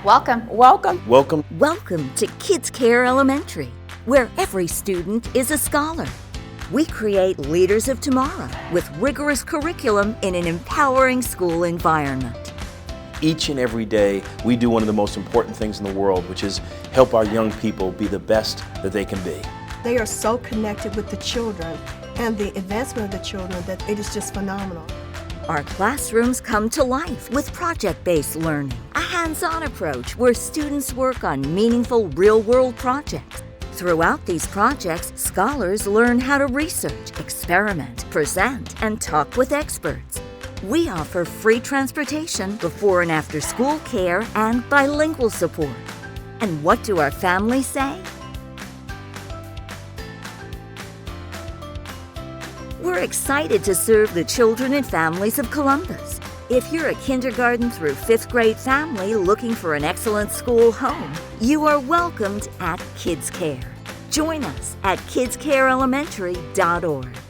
Welcome. Welcome. Welcome. Welcome to Kids Care Elementary, where every student is a scholar. We create leaders of tomorrow with rigorous curriculum in an empowering school environment. Each and every day, we do one of the most important things in the world, which is help our young people be the best that they can be. They are so connected with the children and the advancement of the children that it is just phenomenal. Our classrooms come to life with project-based learning, a hands-on approach where students work on meaningful real-world projects. Throughout these projects, scholars learn how to research, experiment, present, and talk with experts. We offer free transportation, before and after school care, and bilingual support. And what do our families say? We're excited to serve the children and families of Columbus. If you're a kindergarten through 5th grade family looking for an excellent school home, you are welcomed at Kids Care. Join us at kidscareelementary.org.